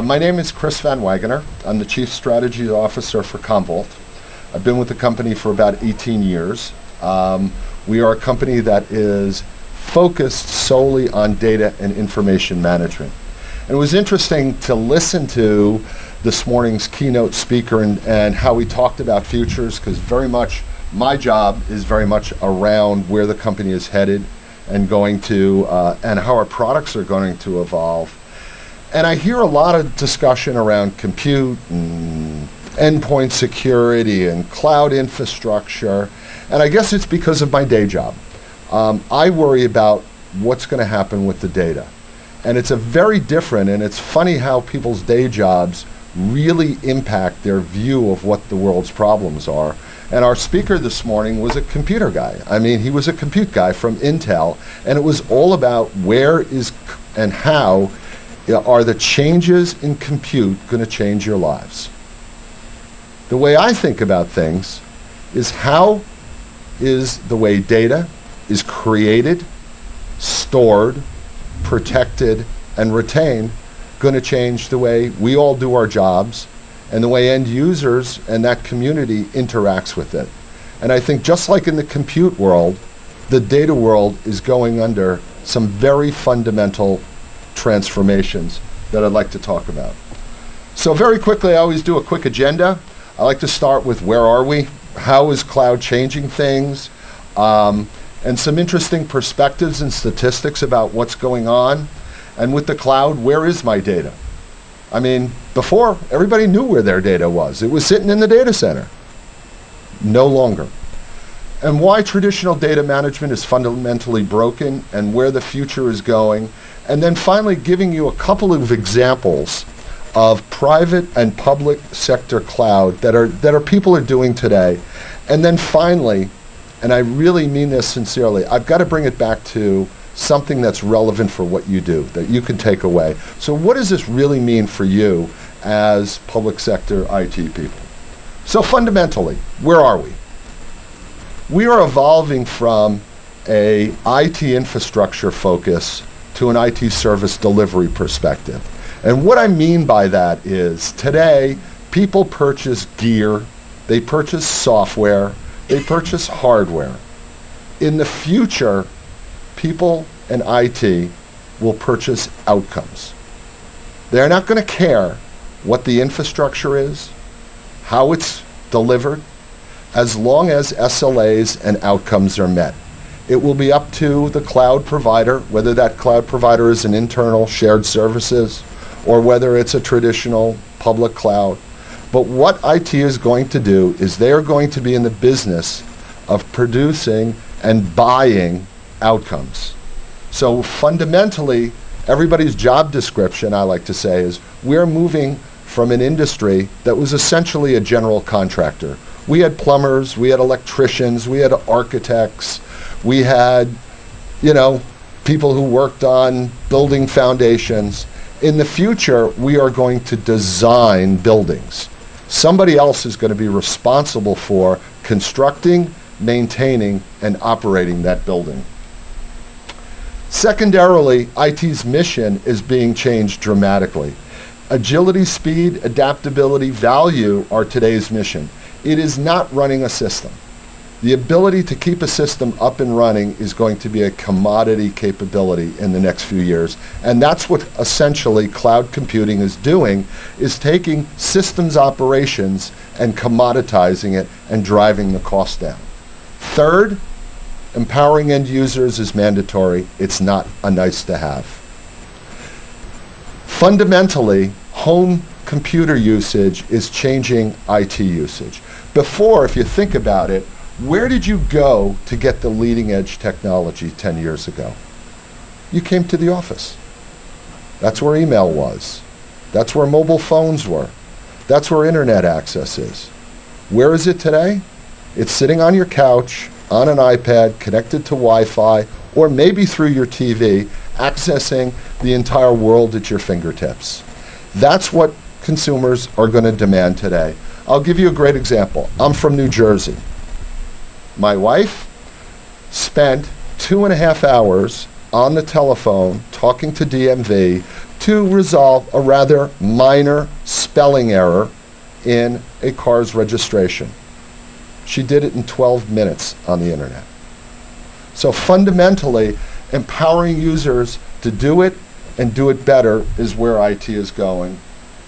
My name is Chris VanWagoner. I'm the Chief Strategy Officer for CommVault. I've been with the company for about 18 years. We are a company that is focused solely on data and information management. And it was interesting to listen to this morning's keynote speaker and how he talked about futures, because very much my job is very much around where the company is headed and going to, and how our products are going to evolve. And I hear a lot of discussion around compute and endpoint security and cloud infrastructure, and I guess it's because of my day job. I worry about what's going to happen with the data. And it's a very different, and it's funny how people's day jobs really impact their view of what the world's problems are. And our speaker this morning was a computer guy. I mean, he was a compute guy from Intel, and it was all about where is and how are the changes in compute going to change your lives. The way I think about things is how is the way data is created, stored, protected, and retained going to change the way we all do our jobs and the way end users and that community interacts with it. And I think just like in the compute world, the data world is going under some very fundamental transformations that I'd like to talk about. So very quickly, I always do a quick agenda. I like to start with where are we? How is cloud changing things? And some interesting perspectives and statistics about what's going on. And with the cloud, where is my data? I mean, before, everybody knew where their data was. It was sitting in the data center. No longer. And why traditional data management is fundamentally broken and where the future is going. And then finally giving you a couple of examples of private and public sector cloud that people are doing today. And then finally, and I really mean this sincerely, I've got to bring it back to something that's relevant for what you do, that you can take away. So what does this really mean for you as public sector IT people? So fundamentally, where are we? We are evolving from a IT infrastructure focus to an IT service delivery perspective. And what I mean by that is today, people purchase gear, they purchase software, they purchase hardware. In the future, people and IT will purchase outcomes. They're not going to care what the infrastructure is, how it's delivered, as long as SLAs and outcomes are met. It will be up to the cloud provider, whether that cloud provider is an internal shared services or whether it's a traditional public cloud. But what IT is going to do is they are going to be in the business of producing and buying outcomes. So fundamentally, everybody's job description, I like to say, is we're moving from an industry that was essentially a general contractor. We had plumbers, we had electricians, we had architects, we had, people who worked on building foundations. In the future, we are going to design buildings. Somebody else is going to be responsible for constructing, maintaining, and operating that building. Secondarily, IT's mission is being changed dramatically. Agility, speed, adaptability, value are today's mission. It is not running a system. The ability to keep a system up and running is going to be a commodity capability in the next few years. And that's what essentially cloud computing is doing, is taking systems operations and commoditizing it and driving the cost down. Third, empowering end users is mandatory. It's not a nice to have. Fundamentally, home computer usage is changing IT usage. Before, if you think about it, where did you go to get the leading edge technology 10 years ago? You came to the office. That's where email was. That's where mobile phones were. That's where internet access is. Where is it today? It's sitting on your couch, on an iPad, connected to Wi-Fi, or maybe through your TV, accessing the entire world at your fingertips. That's what consumers are going to demand today. I'll give you a great example. I'm from New Jersey. My wife spent 2.5 hours on the telephone talking to DMV to resolve a rather minor spelling error in a car's registration. She did it in 12 minutes on the internet. So fundamentally, empowering users to do it and do it better is where IT is going.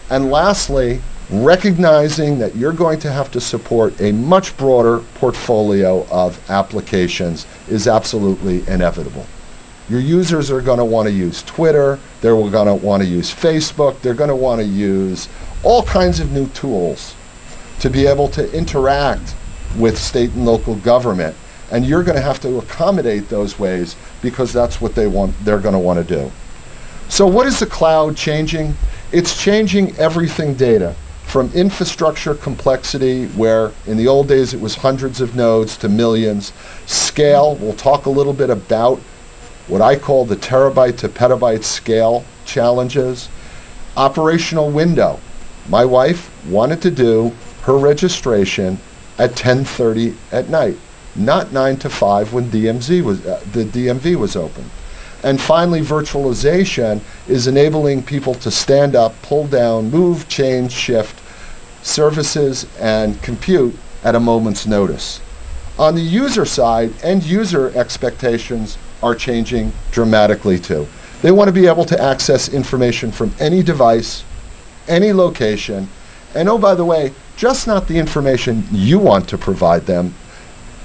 And lastly, recognizing that you're going to have to support a much broader portfolio of applications is absolutely inevitable. Your users are going to want to use Twitter, they're going to want to use Facebook, they're going to want to use all kinds of new tools to be able to interact with state and local government. And you're going to have to accommodate those ways because that's what they're going to want to do. So what is the cloud changing? It's changing everything data, from infrastructure complexity, where in the old days it was hundreds of nodes, to millions. Scale, we'll talk a little bit about what I call the terabyte to petabyte scale challenges. Operational window. My wife wanted to do her registration at 10:30 at night, not 9 to 5 when the DMV was open. And finally, virtualization is enabling people to stand up, pull down, move, change, shift services and compute at a moment's notice. On the user side, end user expectations are changing dramatically too. They want to be able to access information from any device, any location, and oh, by the way, just not the information you want to provide them,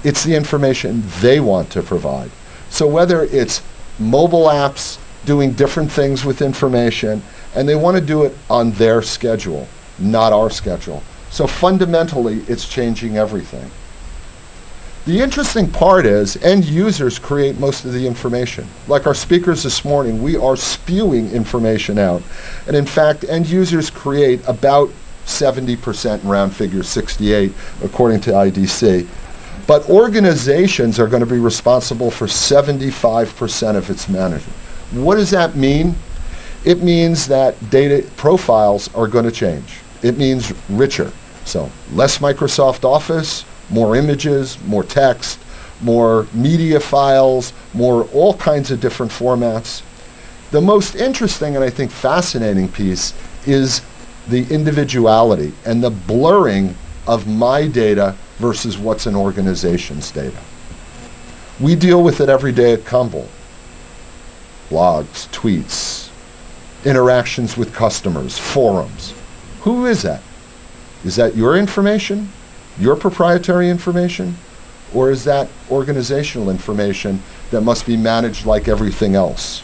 it's the information they want to provide. So whether it's mobile apps doing different things with information, and they want to do it on their schedule, not our schedule. So fundamentally, it's changing everything. The interesting part is end users create most of the information. Like our speakers this morning, we are spewing information out. And in fact, end users create about 70%, in round figures 68, according to IDC. But organizations are going to be responsible for 75% of its management. What does that mean? It means that data profiles are going to change. It means richer. So less Microsoft Office, more images, more text, more media files, more all kinds of different formats. The most interesting and I think fascinating piece is the individuality and the blurring of my data versus what's an organization's data. We deal with it every day at CommVault. Blogs, tweets, interactions with customers, forums. Who is that? Is that your information, your proprietary information, or is that organizational information that must be managed like everything else?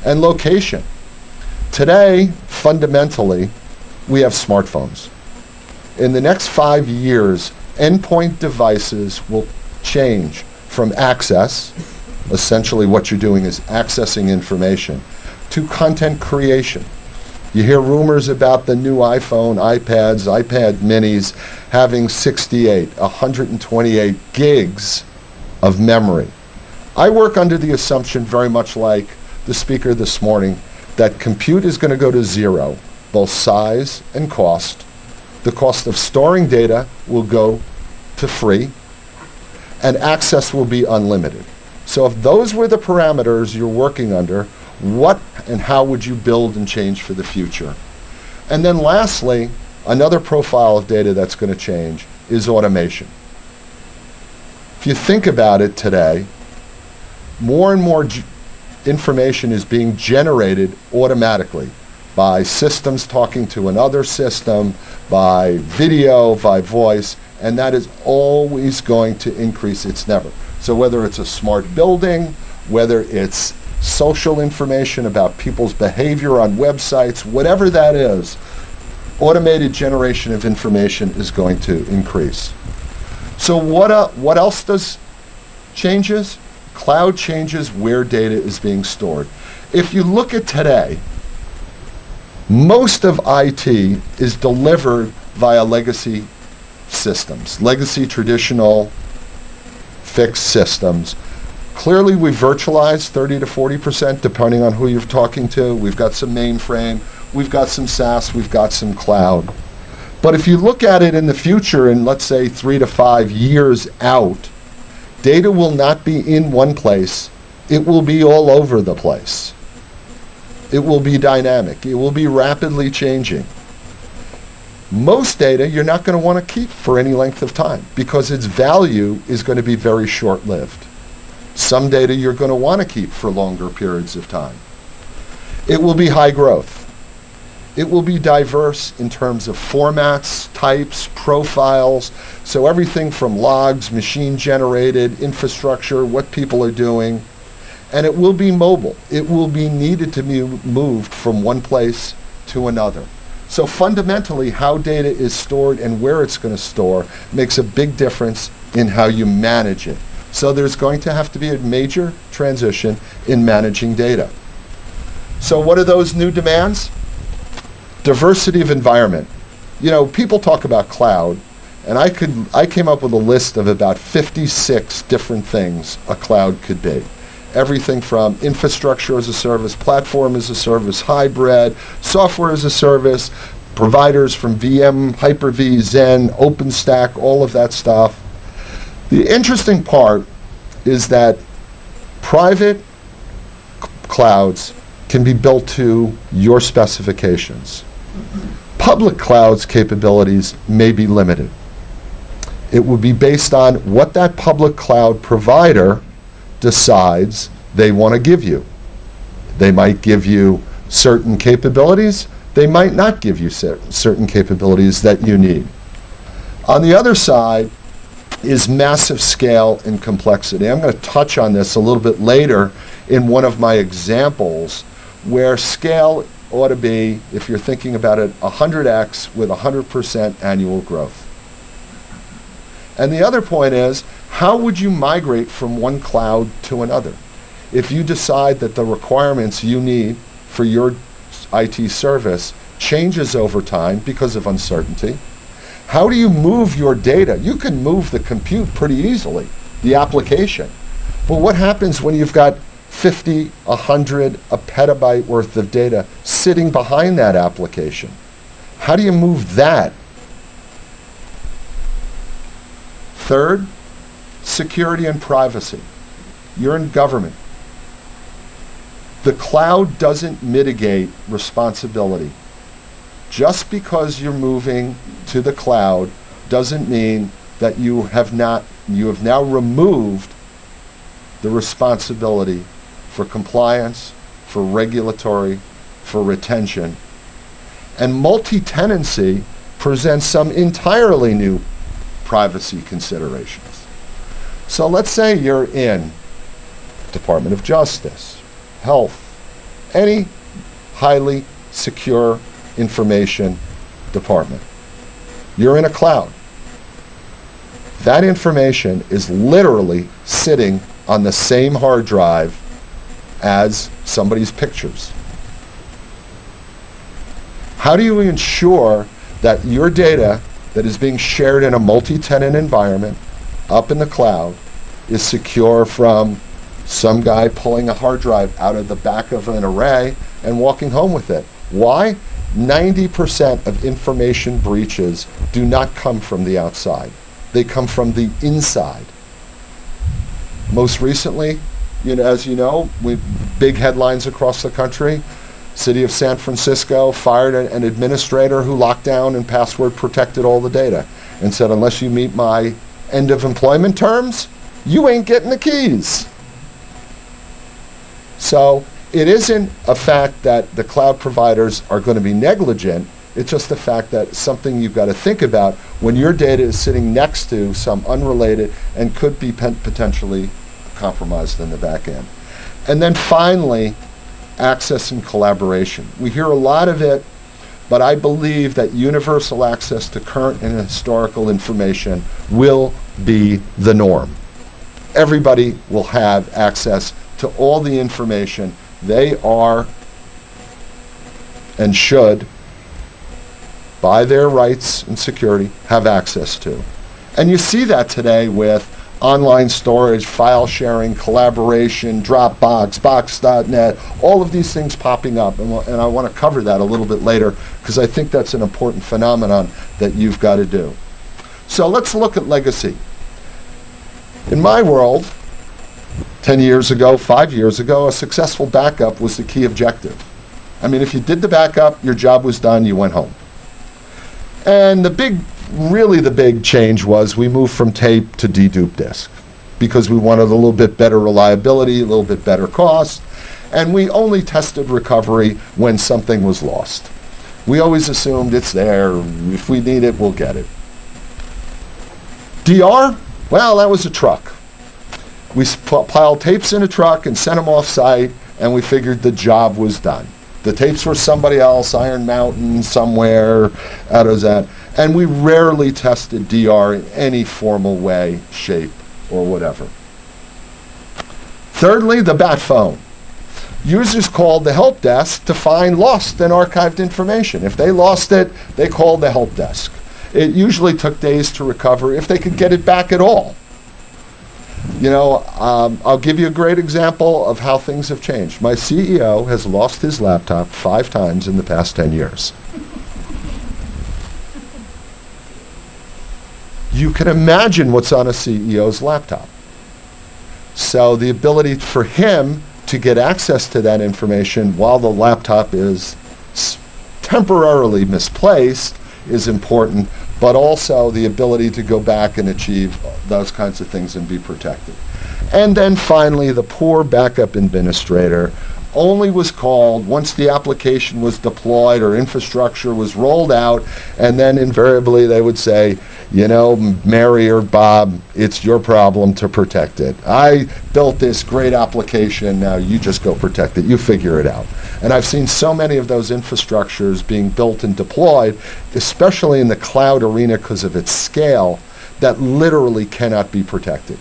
And location. Today, fundamentally, we have smartphones. In the next 5 years, endpoint devices will change from access, essentially what you're doing is accessing information, to content creation. You hear rumors about the new iPhone, iPads, iPad minis having 68, 128 gigs of memory. I work under the assumption, very much like the speaker this morning, that compute is going to go to zero, both size and cost. The cost of storing data will go to free, and access will be unlimited. So if those were the parameters you're working under, what and how would you build and change for the future? And then lastly, another profile of data that's going to change is automation. If you think about it today, more and more information is being generated automatically by systems talking to another system, by video, by voice, and that is always going to increase. It's never. So whether it's a smart building, whether it's social information about people's behavior on websites, whatever that is, automated generation of information is going to increase. So what else does changes? Cloud changes where data is being stored. If you look at today, most of IT is delivered via legacy systems, legacy traditional fixed systems. Clearly, we virtualized 30 to 40%, depending on who you're talking to. We've got some mainframe, we've got some SaaS, we've got some cloud. But if you look at it in the future, in let's say 3 to 5 years out, data will not be in one place, it will be all over the place. It will be dynamic. It will be rapidly changing. Most data you're not going to want to keep for any length of time because its value is going to be very short-lived. Some data you're going to want to keep for longer periods of time. It will be high growth. It will be diverse in terms of formats, types, profiles, so everything from logs, machine-generated, infrastructure, what people are doing. And it will be mobile. It will be needed to be moved from one place to another. So fundamentally, how data is stored and where it's going to store makes a big difference in how you manage it. So there's going to have to be a major transition in managing data. So what are those new demands? Diversity of environment. You know, people talk about cloud, and I came up with a list of about 56 different things a cloud could be. Everything from infrastructure as a service, platform as a service, hybrid, software as a service, providers from VM, Hyper-V, Zen, OpenStack, all of that stuff. The interesting part is that private clouds can be built to your specifications. Public cloud's capabilities may be limited. It will be based on what that public cloud provider decides they want to give you. They might give you certain capabilities. They might not give you certain capabilities that you need. On the other side is massive scale and complexity. I'm going to touch on this a little bit later in one of my examples where scale ought to be, if you're thinking about it, 100x with 100% annual growth. And the other point is, how would you migrate from one cloud to another? If you decide that the requirements you need for your IT service changes over time because of uncertainty, how do you move your data? You can move the compute pretty easily, the application. Well, what happens when you've got 50, 100, a petabyte worth of data sitting behind that application? How do you move that? Third, security and privacy. You're in government. The cloud doesn't mitigate responsibility. Just because you're moving to the cloud doesn't mean that you have now removed the responsibility for compliance, for regulatory, for retention. And multi-tenancy presents some entirely new privacy considerations. So let's say you're in Department of Justice, Health, any highly secure information department. You're in a cloud. That information is literally sitting on the same hard drive as somebody's pictures. How do you ensure that your data that is being shared in a multi-tenant environment up in the cloud is secure from some guy pulling a hard drive out of the back of an array and walking home with it? Why? 90% of information breaches do not come from the outside. They come from the inside. Most recently, as you know, big headlines across the country. City of San Francisco fired an administrator who locked down and password protected all the data and said, unless you meet my end of employment terms, you ain't getting the keys. So it isn't a fact that the cloud providers are going to be negligent. It's just the fact that something you've got to think about when your data is sitting next to some unrelated and could be potentially compromised in the back end. And then finally, access and collaboration. We hear a lot of it, but I believe that universal access to current and historical information will be the norm. Everybody will have access to all the information they are and should, by their rights and security, have access to. And you see that today with online storage, file sharing, collaboration, Dropbox, Box.net, all of these things popping up. And I want to cover that a little bit later because I think that's an important phenomenon that you've got to do. So let's look at legacy. In my world, 10 years ago, 5 years ago, a successful backup was the key objective. I mean, if you did the backup, your job was done, you went home. And really the big change was we moved from tape to dedupe disk because we wanted a little bit better reliability, a little bit better cost, and we only tested recovery when something was lost. We always assumed it's there. If we need it, we'll get it. DR? Well, that was a truck. We piled tapes in a truck and sent them off-site, and we figured the job was done. The tapes were somebody else, Iron Mountain, somewhere, out of that. And we rarely tested DR in any formal way, shape, or whatever. Thirdly, the bat phone. Users called the help desk to find lost and archived information. If they lost it, they called the help desk. It usually took days to recover if they could get it back at all. You know, I'll give you a great example of how things have changed. My CEO has lost his laptop 5 times in the past 10 years. You can imagine what's on a CEO's laptop. So the ability for him to get access to that information while the laptop is temporarily misplaced is important, but also the ability to go back and achieve those kinds of things and be protected. And then finally, the poor backup administrator only was called once the application was deployed or infrastructure was rolled out, and then invariably they would say, you know, Mary or Bob, it's your problem to protect it. I built this great application, now you just go protect it, you figure it out. And I've seen so many of those infrastructures being built and deployed, especially in the cloud arena because of its scale, that literally cannot be protected.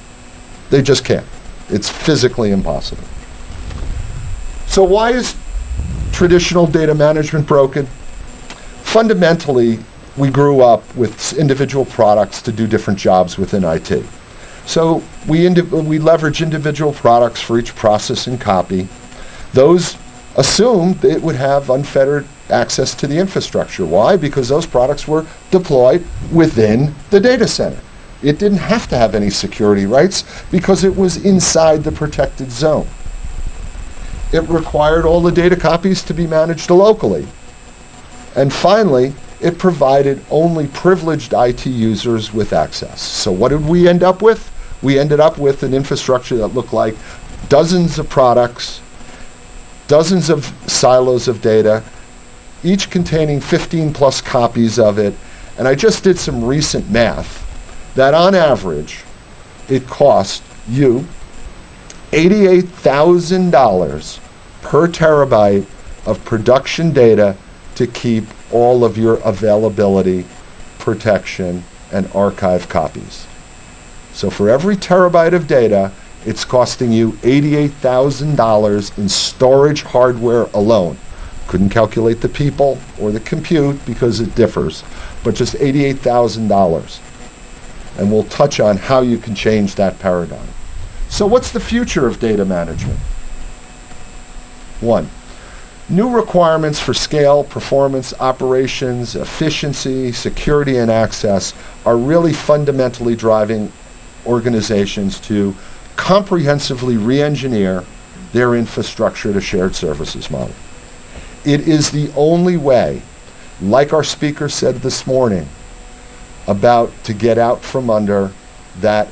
They just can't. It's physically impossible. So why is traditional data management broken? Fundamentally, we grew up with individual products to do different jobs within IT. So we leverage individual products for each process and copy. Those assumed it would have unfettered access to the infrastructure. Why? Because those products were deployed within the data center. It didn't have to have any security rights because it was inside the protected zone. It required all the data copies to be managed locally. And finally, it provided only privileged IT users with access. So what did we end up with? We ended up with an infrastructure that looked like dozens of products, dozens of silos of data, each containing 15 plus copies of it. And I just did some recent math that on average, it cost you $88,000 per terabyte of production data to keep all of your availability, protection, and archive copies. So for every terabyte of data, it's costing you $88,000 in storage hardware alone. Couldn't calculate the people or the compute because it differs, but just $88,000. And we'll touch on how you can change that paradigm. So what's the future of data management? 1, new requirements for scale, performance, operations, efficiency, security, and access are really fundamentally driving organizations to comprehensively re-engineer their infrastructure to shared services model. It is the only way, like our speaker said this morning, about to get out from under that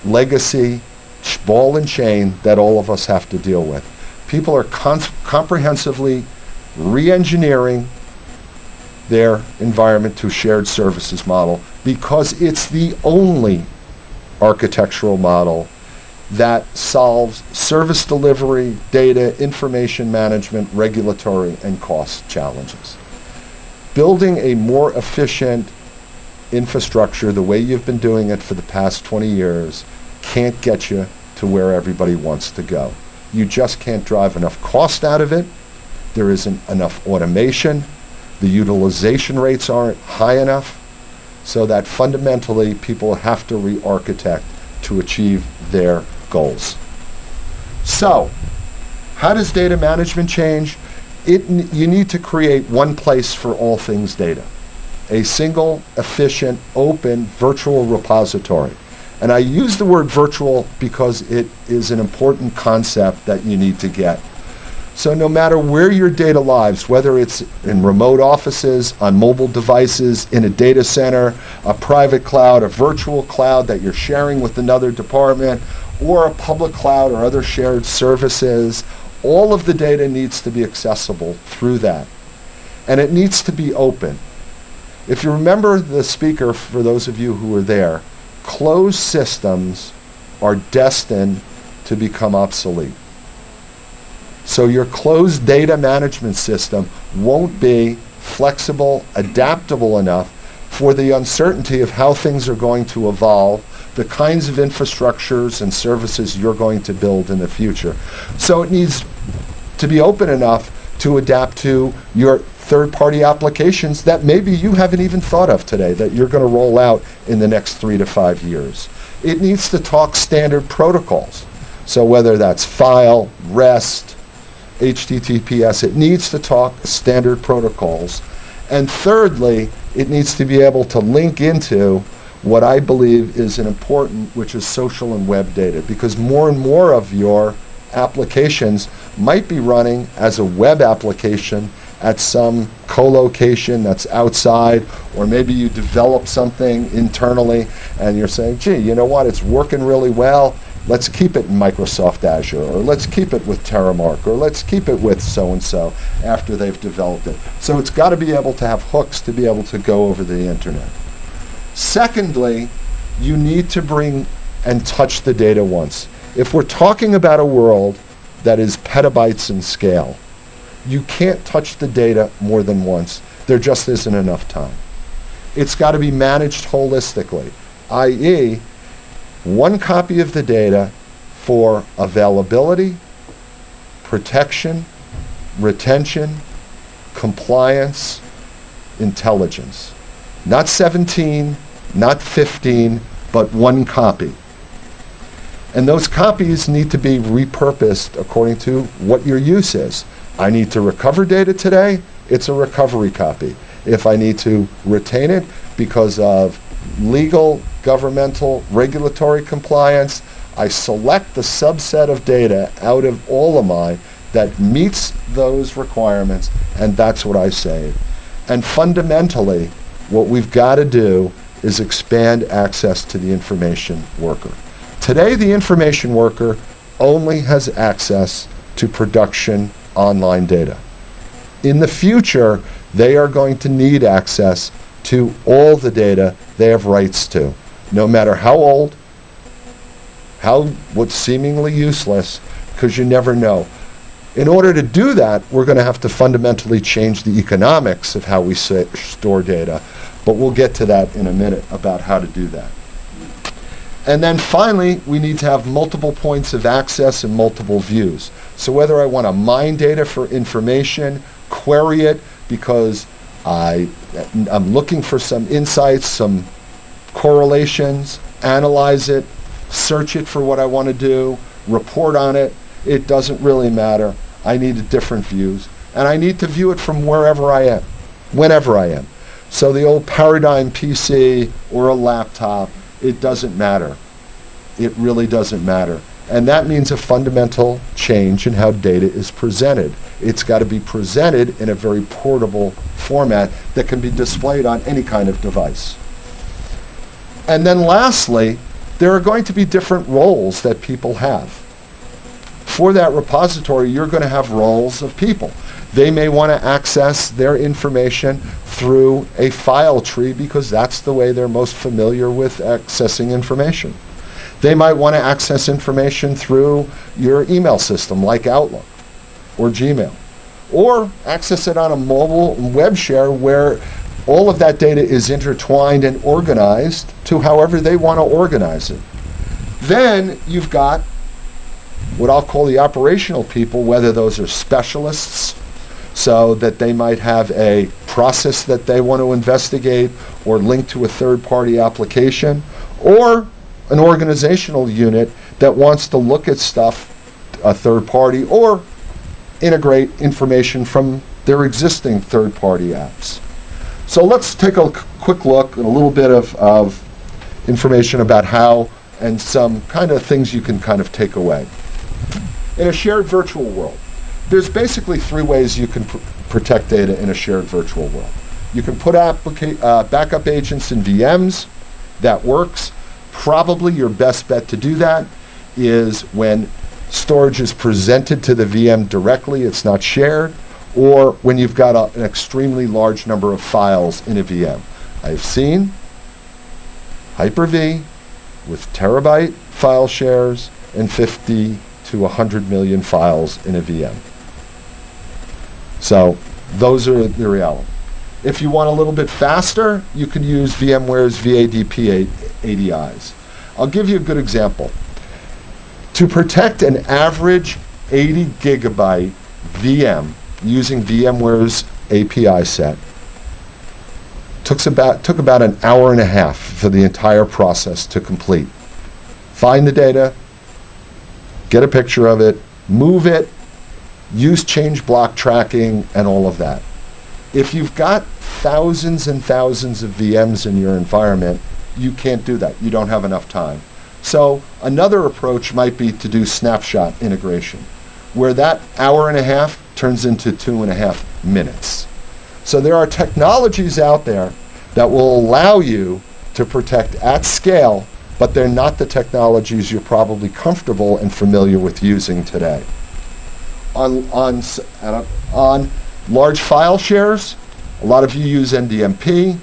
legacy ball and chain that all of us have to deal with. People are comprehensively re-engineering their environment to shared services model because it's the only architectural model that solves service delivery, data, information management, regulatory, and cost challenges. Building a more efficient infrastructure the way you've been doing it for the past 20 years can't get you to where everybody wants to go. You just can't drive enough cost out of it. There isn't enough automation. The utilization rates aren't high enough, so that fundamentally people have to re-architect to achieve their goals. So, how does data management change? You need to create one place for all things data. A single, efficient, open, virtual repository. And I use the word virtual because it is an important concept that you need to get. So no matter where your data lives, whether it's in remote offices, on mobile devices, in a data center, a private cloud, a virtual cloud that you're sharing with another department, or a public cloud or other shared services, all of the data needs to be accessible through that. And it needs to be open. If you remember the speaker, for those of you who were there, closed systems are destined to become obsolete. So your closed data management system won't be flexible, adaptable enough for the uncertainty of how things are going to evolve, the kinds of infrastructures and services you're going to build in the future. So it needs to be open enough to adapt to your third-party applications that maybe you haven't even thought of today that you're going to roll out in the next 3 to 5 years. It needs to talk standard protocols. So whether that's file, REST, HTTPS, it needs to talk standard protocols. And thirdly, it needs to be able to link into what I believe is an important, which is social and web data, because more and more of your applications might be running as a web application at some co-location that's outside, or maybe you develop something internally and you're saying, gee, you know what, it's working really well. Let's keep it in Microsoft Azure, or let's keep it with Terramark, or let's keep it with so-and-so after they've developed it. So it's got to be able to have hooks to be able to go over the internet. Secondly, you need to bring and touch the data once. If we're talking about a world that is petabytes in scale, you can't touch the data more than once. There just isn't enough time. It's got to be managed holistically, i.e., one copy of the data for availability, protection, retention, compliance, intelligence. Not 17, not 15, but one copy. And those copies need to be repurposed according to what your use is. I need to recover data today, it's a recovery copy. If I need to retain it because of legal, governmental, regulatory compliance, I select the subset of data out of all of mine that meets those requirements, and that's what I save. And fundamentally, what we've got to do is expand access to the information worker. Today, the information worker only has access to production online data. In the future, they are going to need access to all the data they have rights to, no matter how old, what's seemingly useless, because you never know. In order to do that, we're going to have to fundamentally change the economics of how we store data, but we'll get to that in a minute about how to do that. And then finally, we need to have multiple points of access and multiple views. So whether I want to mine data for information, query it because I'm looking for some insights, some correlations, analyze it, search it for what I want to do, report on it, it doesn't really matter. I need different views. And I need to view it from wherever I am, whenever I am. So the old paradigm PC or a laptop, it doesn't matter. It really doesn't matter. And that means a fundamental change in how data is presented. It's got to be presented in a very portable format that can be displayed on any kind of device. And then lastly, there are going to be different roles that people have. For that repository, you're going to have roles of people. They may want to access their information through a file tree because that's the way they're most familiar with accessing information. They might want to access information through your email system like Outlook or Gmail, or access it on a mobile web share where all of that data is intertwined and organized to however they want to organize it. Then you've got what I'll call the operational people, whether those are specialists, so that they might have a process that they want to investigate or link to a third-party application, or an organizational unit that wants to look at stuff, a third party, or integrate information from their existing third-party apps. So let's take a quick look at a little bit of information about how and some kind of things you can kind of take away. In a shared virtual world, there's basically three ways you can protect data in a shared virtual world. You can put backup agents in VMs. That works. Probably your best bet to do that is when storage is presented to the VM directly, it's not shared, or when you've got an extremely large number of files in a VM. I've seen Hyper-V with terabyte file shares and 50 to 100 million files in a VM. So those are the reality. If you want a little bit faster, you can use VMware's VADP ADIs. I'll give you a good example. To protect an average 80 gigabyte VM using VMware's API set, took about an hour and a half for the entire process to complete. Find the data, get a picture of it, move it, use change block tracking, and all of that. If you've got thousands and thousands of VMs in your environment, you can't do that. You don't have enough time. So another approach might be to do snapshot integration, where that hour and a half turns into 2.5 minutes. So there are technologies out there that will allow you to protect at scale, but they're not the technologies you're probably comfortable and familiar with using today. On large file shares, a lot of you use NDMP.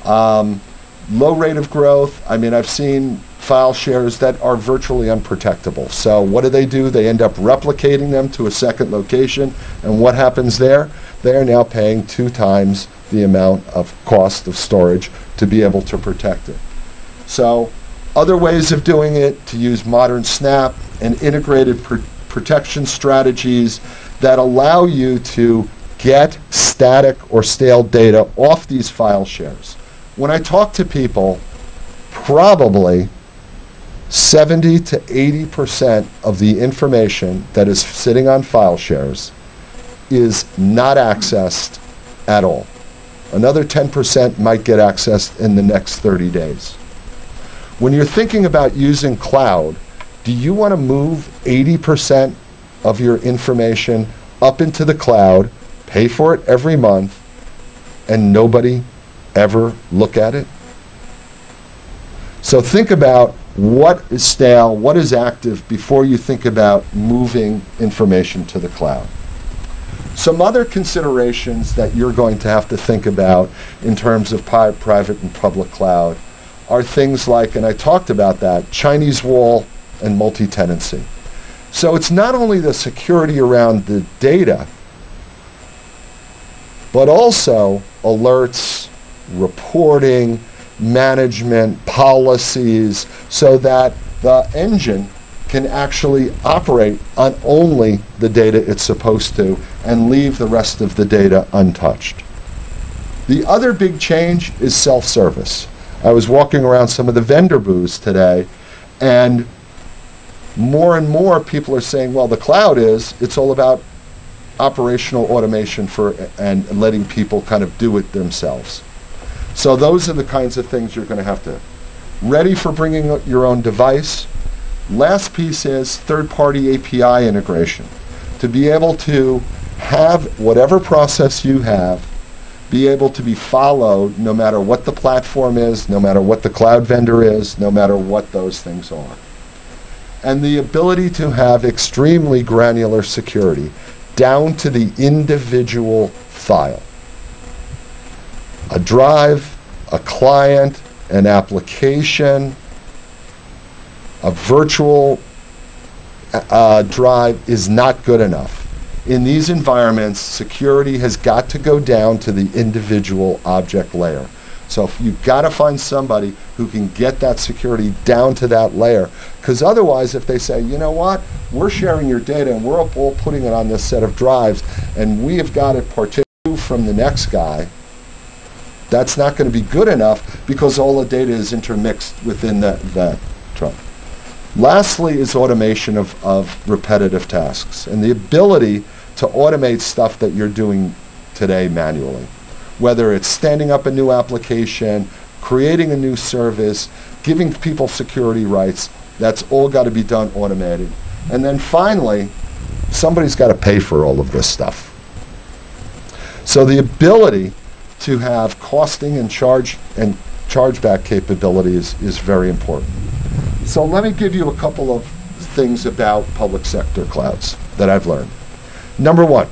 Low rate of growth, I mean, I've seen file shares that are virtually unprotectable. So what do? They end up replicating them to a second location, and what happens there? They are now paying 2 times the amount of cost of storage to be able to protect it. So other ways of doing it, to use modern snap and integrated protection strategies that allow you to get static or stale data off these file shares. When I talk to people, probably 70 to 80% of the information that is sitting on file shares is not accessed at all. Another 10% might get accessed in the next 30 days. When you're thinking about using cloud, do you want to move 80% of your information up into the cloud, pay for it every month, and nobody ever look at it? So think about what is stale, what is active, before you think about moving information to the cloud. Some other considerations that you're going to have to think about in terms of private and public cloud are things like, and I talked about that, Chinese wall and multi-tenancy. So it's not only the security around the data, but also alerts, reporting, management, policies, so that the engine can actually operate on only the data it's supposed to and leave the rest of the data untouched. The other big change is self-service. I was walking around some of the vendor booths today, and more people are saying, well, the cloud it's all about operational automation and letting people kind of do it themselves. So those are the kinds of things you're going to have to ready for bringing your own device. Last piece is third-party API integration. To be able to have whatever process you have be able to be followed no matter what the platform is, no matter what the cloud vendor is, no matter what those things are. And the ability to have extremely granular security down to the individual file. A drive, a client, an application, a virtual drive is not good enough. In these environments, security has got to go down to the individual object layer. So you've got to find somebody who can get that security down to that layer. Because otherwise, if they say, you know what, we're sharing your data and we're all putting it on this set of drives and we have got it partitioned from the next guy, that's not going to be good enough because all the data is intermixed within that trunk. Lastly is automation of repetitive tasks and the ability to automate stuff that you're doing today manually. Whether it's standing up a new application, creating a new service, giving people security rights, that's all got to be done automated. And then finally, somebody's got to pay for all of this stuff. So the ability to have costing and chargeback capabilities is very important. So let me give you a couple of things about public sector clouds that I've learned. Number one,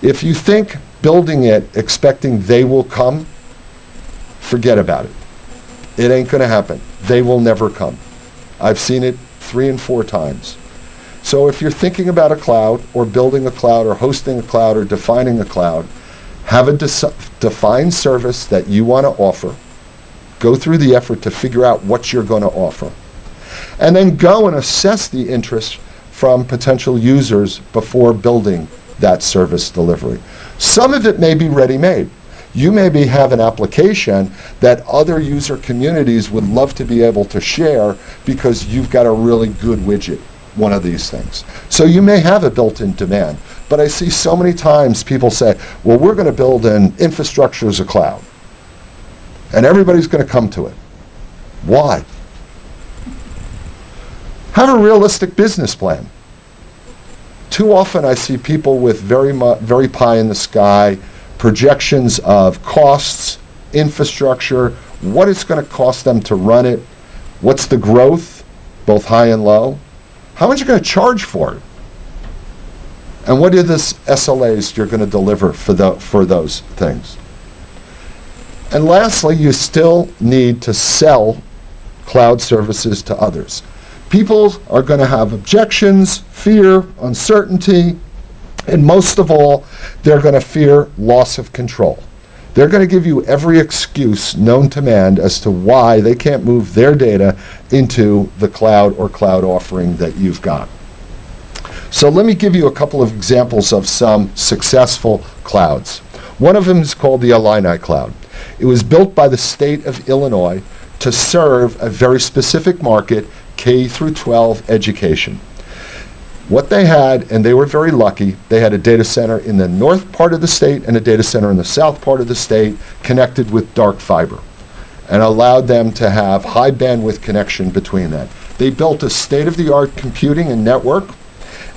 if you think building it expecting they will come, forget about it. It ain't going to happen. They will never come. I've seen it 3 and 4 times. So if you're thinking about a cloud or building a cloud or hosting a cloud or defining a cloud, have a defined service that you want to offer. Go through the effort to figure out what you're going to offer. And then go and assess the interest from potential users before building that service delivery. Some of it may be ready-made. You maybe have an application that other user communities would love to be able to share because you've got a really good widget, one of these things. So you may have a built-in demand. But I see so many times people say, well, we're going to build an infrastructure as a cloud. And everybody's going to come to it. Why? Have a realistic business plan. Too often I see people with very pie in the sky projections of costs, infrastructure, what it's going to cost them to run it, what's the growth, both high and low, how much you're going to charge for it, and what are the SLAs you're going to deliver for those things. And lastly, you still need to sell cloud services to others. People are going to have objections, fear, uncertainty, and most of all, they're going to fear loss of control. They're going to give you every excuse known to man as to why they can't move their data into the cloud or cloud offering that you've got. So let me give you a couple of examples of some successful clouds. One of them is called the Illini Cloud. It was built by the state of Illinois to serve a very specific market, K through 12 education. What they had, and they were very lucky, they had a data center in the north part of the state and a data center in the south part of the state connected with dark fiber, and allowed them to have high bandwidth connection between that. They built a state-of-the-art computing and network,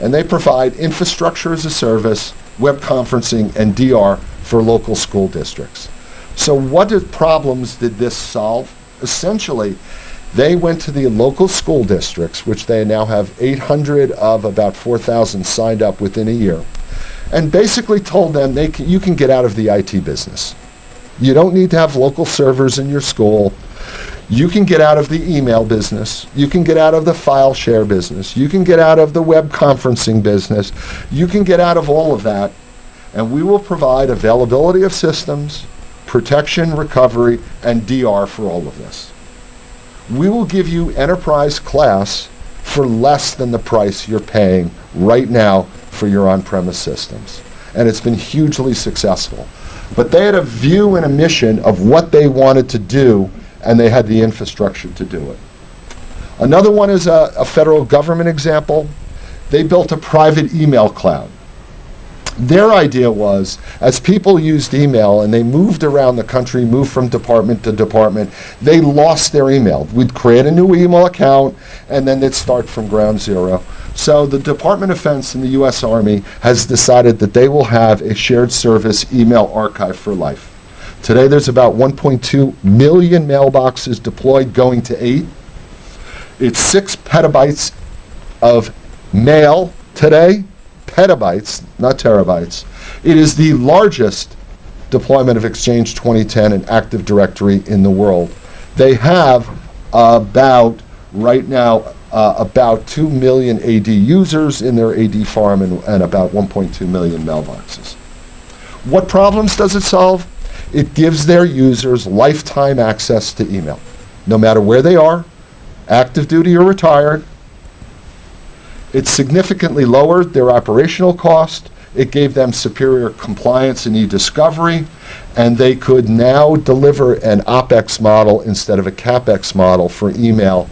and they provide infrastructure as a service, web conferencing, and DR for local school districts. So what problems did this solve? Essentially, they went to the local school districts, which they now have 800 of about 4,000 signed up within a year, and basically told them you can get out of the IT business. You don't need to have local servers in your school. You can get out of the email business. You can get out of the file share business. You can get out of the web conferencing business. You can get out of all of that, and we will provide availability of systems, protection, recovery, and DR for all of this. We will give you enterprise class for less than the price you're paying right now for your on-premise systems. And it's been hugely successful. But they had a view and a mission of what they wanted to do, and they had the infrastructure to do it. Another one is a federal government example. They built a private email cloud. Their idea was, as people used email and they moved around the country, moved from department to department, they lost their email. We'd create a new email account, and then they'd start from ground zero. So the Department of Defense and the U.S. Army has decided that they will have a shared service email archive for life. Today there's about 1.2 million mailboxes deployed, going to 8. It's 6 petabytes of mail today. Petabytes, not terabytes. It is the largest deployment of Exchange 2010 and Active Directory in the world. They have right now about 2 million AD users in their AD farm and about 1.2 million mailboxes. What problems does it solve? It gives their users lifetime access to email, no matter where they are, active duty or retired. It significantly lowered their operational cost. It gave them superior compliance and e-discovery, and they could now deliver an OpEx model instead of a CapEx model for email.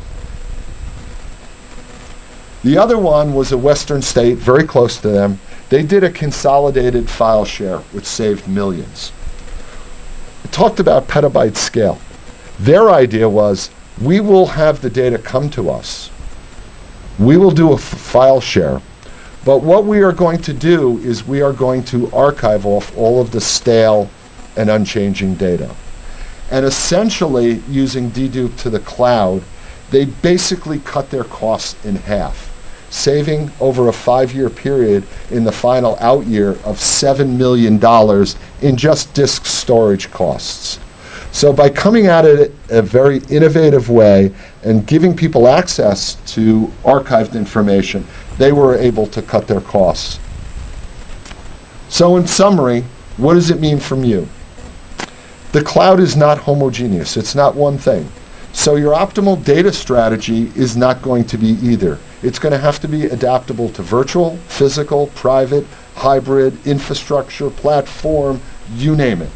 The other one was a western state, very close to them. They did a consolidated file share, which saved millions. It talked about petabyte scale. Their idea was, we will have the data come to us. We will do a file share. But what we are going to do is we are going to archive off all of the stale and unchanging data. And essentially, using dedupe to the cloud, they basically cut their costs in half, saving over a 5-year period in the final out year of $7 million in just disk storage costs. So by coming at it a very innovative way and giving people access to archived information, they were able to cut their costs. So in summary, what does it mean from you? The cloud is not homogeneous. It's not one thing. So your optimal data strategy is not going to be either. It's going to have to be adaptable to virtual, physical, private, hybrid, infrastructure, platform, you name it.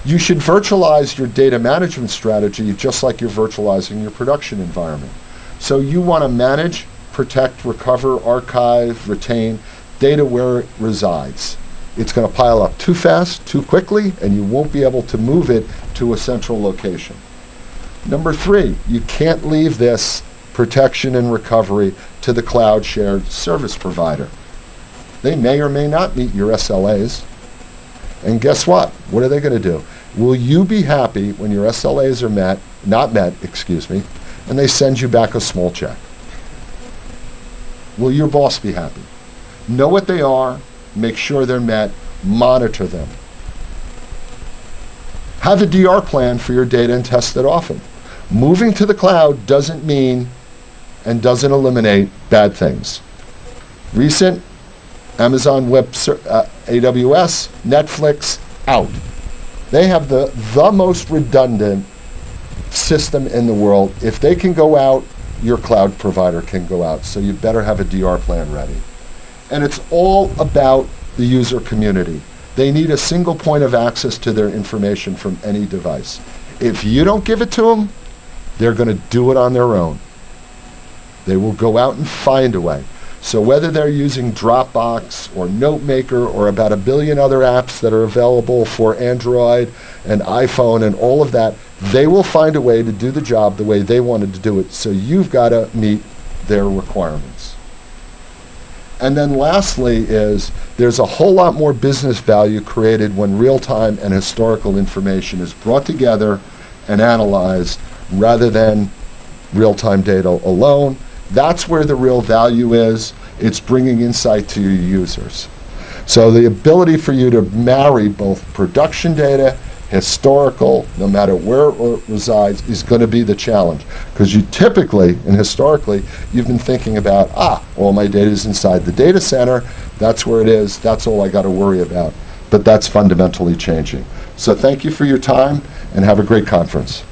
You should virtualize your data management strategy just like you're virtualizing your production environment. So you want to manage, protect, recover, archive, retain data where it resides. It's going to pile up too fast, too quickly, and you won't be able to move it to a central location. Number 3, you can't leave this protection and recovery to the cloud shared service provider. They may or may not meet your SLAs. And guess what? What are they going to do? Will you be happy when your SLAs are not met, and they send you back a small check? Will your boss be happy? Know what they are, make sure they're met, monitor them. Have a DR plan for your data and test it often. Moving to the cloud doesn't mean and doesn't eliminate bad things. Recent Amazon AWS, Netflix, out. They have the most redundant system in the world. If they can go out, your cloud provider can go out. So you better have a DR plan ready. And it's all about the user community. They need a single point of access to their information from any device. If you don't give it to them, they're going to do it on their own. They will go out and find a way. So whether they're using Dropbox or NoteMaker or about a billion other apps that are available for Android and iPhone and all of that, they will find a way to do the job the way they wanted to do it. So you've got to meet their requirements. And then lastly is there's a whole lot more business value created when real-time and historical information is brought together and analyzed rather than real-time data alone. That's where the real value is. It's bringing insight to your users. So the ability for you to marry both production data, historical, no matter where it resides, is going to be the challenge. Because you typically, and historically, you've been thinking about, all my data is inside the data center. That's where it is. That's all I got to worry about. But that's fundamentally changing. So thank you for your time, and have a great conference.